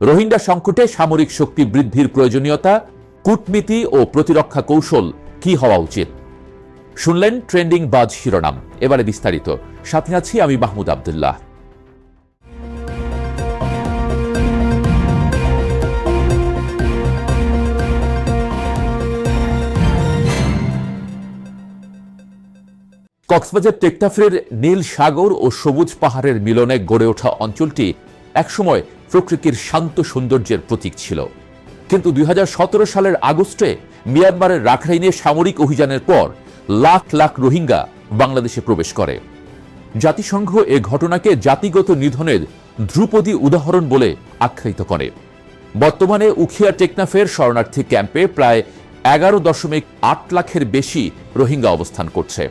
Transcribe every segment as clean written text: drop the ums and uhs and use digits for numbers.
রোহিঙ্গা সংকটে সামরিক শক্তি বৃদ্ধির প্রয়োজনীয়তা, কূটনীতি ও প্রতিরক্ষা কৌশল কি হওয়া উচিত? শুনলেন ট্রেন্ডিং বাজ শিরোনাম। এবারে বিস্তারিত, সাথে আছি আমি মাহমুদ আবদুল্লাহ। কক্সবাজার টেকনাফের নীল সাগর ও সবুজ পাহাড়ের মিলনে গড়ে ওঠা অঞ্চলটি একসময় প্রকৃতির শান্ত সৌন্দর্যের প্রতীক ছিল। কিন্তু 2017 সালের আগস্টে মিয়ানমারের রাখাইনে সামরিক অভিযানের পর লাখ লাখ রোহিঙ্গা বাংলাদেশে প্রবেশ করে। জাতিসংঘ এ ঘটনাকে জাতিগত নিধনের ধ্রুপদী উদাহরণ বলে আখ্যায়িত করে। বর্তমানে উখিয়া টেকনাফের শরণার্থী ক্যাম্পে প্রায় 11.8 লাখের বেশি রোহিঙ্গা অবস্থান করছে,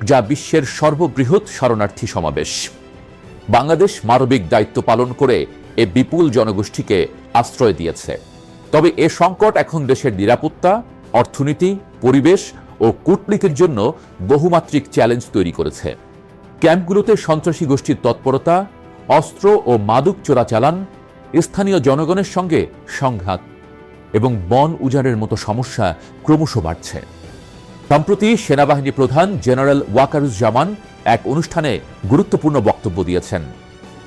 যা বিশ্বের সর্ববৃহৎ শরণার্থী সমাবেশ। বাংলাদেশ মানবিক দায়িত্ব পালন করে এ বিপুল জনগোষ্ঠীকে আশ্রয় দিয়েছে। তবে এ সংকট এখন দেশের নিরাপত্তা, অর্থনীতি, পরিবেশ ও কূটনীতির জন্য বহুমাত্রিক চ্যালেঞ্জ তৈরি করেছে। ক্যাম্পগুলোতে সন্ত্রাসী গোষ্ঠীর তৎপরতা, অস্ত্র ও মাদক চোরাচালান, স্থানীয় জনগণের সঙ্গে সংঘাত এবং বন উজাড়ের মতো সমস্যা ক্রমশ বাড়ছে। সম্প্রতি সেনাবাহিনী প্রধান জেনারেল ওয়াকারুজ্জামান এক অনুষ্ঠানে গুরুত্বপূর্ণ বক্তব্য দিয়েছেন।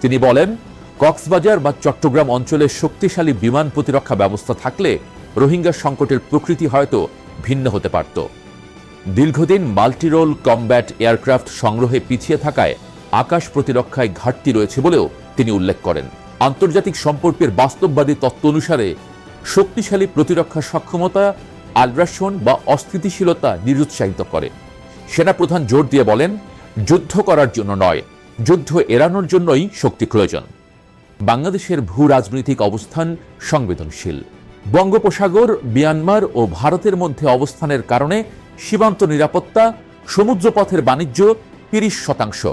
তিনি বলেন, কক্সবাজার বা চট্টগ্রাম অঞ্চলে শক্তিশালী বিমান প্রতিরক্ষা ব্যবস্থা থাকলে রোহিঙ্গা সংকটের প্রকৃতি হয়তো ভিন্ন হতে পারত। দীর্ঘদিন মাল্টিরোল কমব্যাট এয়ারক্রাফট সংগ্রহে পিছিয়ে থাকায় আকাশ প্রতিরক্ষায় ঘাটতি রয়েছে বলেও তিনি উল্লেখ করেন। আন্তর্জাতিক সম্পর্কের বাস্তববাদী তত্ত্ব অনুসারে শক্তিশালী প্রতিরক্ষা সক্ষমতা আগ্রাসন বা অস্থিতিশীলতা নিরুৎসাহিত করে। সেনাপ্রধান জোর দিয়ে বলেন, যুদ্ধ করার জন্য নয়, যুদ্ধ এড়ানোর জন্যই শক্তি প্রয়োজন। বাংলাদেশের ভূ রাজনৈতিক অবস্থান সংবেদনশীল। বঙ্গোপসাগর, মিয়ানমার ও ভারতের মধ্যে অবস্থানের কারণে সীমান্ত নিরাপত্তা, সমুদ্রপথের বাণিজ্য 30%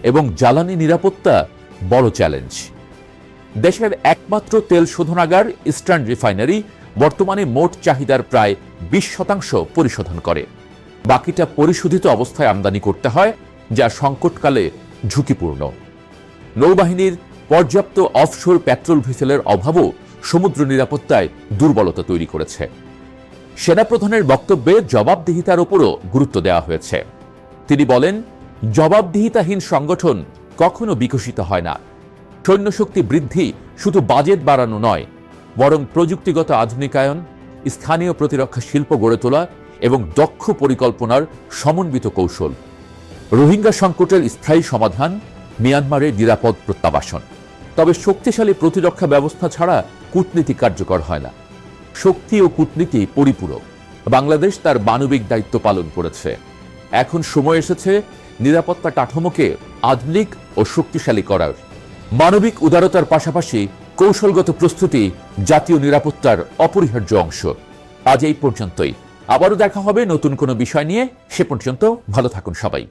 এবং জ্বালানি নিরাপত্তা বড় চ্যালেঞ্জ। দেশের একমাত্র তেল শোধনাগার ইস্টার্ন রিফাইনারি বর্তমানে মোট চাহিদার প্রায় 20% পরিশোধন করে। বাকিটা পরিশোধিত অবস্থায় আমদানি করতে হয়, যা সংকটকালে ঝুঁকিপূর্ণ। নৌবাহিনীর পর্যাপ্ত অফশোর পেট্রোল ভেসেলের অভাবও সমুদ্র নিরাপত্তায় দুর্বলতা তৈরি করেছে। সেনাপ্রধানের বক্তব্যে জবাবদিহিতার উপরও গুরুত্ব দেওয়া হয়েছে। তিনি বলেন, জবাবদিহিতাহীন সংগঠন কখনো বিকশিত হয় না। সৈন্যশক্তি বৃদ্ধি শুধু বাজেট বাড়ানো নয়, বরং প্রযুক্তিগত আধুনিকায়ন, স্থানীয় প্রতিরক্ষা শিল্প গড়ে তোলা এবং দক্ষ পরিকল্পনার সমন্বিত কৌশল। রোহিঙ্গা সংকটের স্থায়ী সমাধান মিয়ানমারের নিরাপদ প্রত্যাবাসন। তবে শক্তিশালী প্রতিরক্ষা ব্যবস্থা ছাড়া কূটনীতি কার্যকর হয় না। শক্তি ও কূটনীতি পরিপূরক। বাংলাদেশ তার মানবিক দায়িত্ব পালন করেছে। এখন সময় এসেছে নিরাপত্তা কাঠামোকে আধুনিক ও শক্তিশালী করার। মানবিক উদারতার পাশাপাশি কৌশলগত প্রস্তুতি জাতীয় নিরাপত্তার অপরিহার্য অংশ। আজ এই পর্যন্তই। আবারও দেখা হবে নতুন কোনো বিষয় নিয়ে। সে পর্যন্ত ভালো থাকুন সবাই।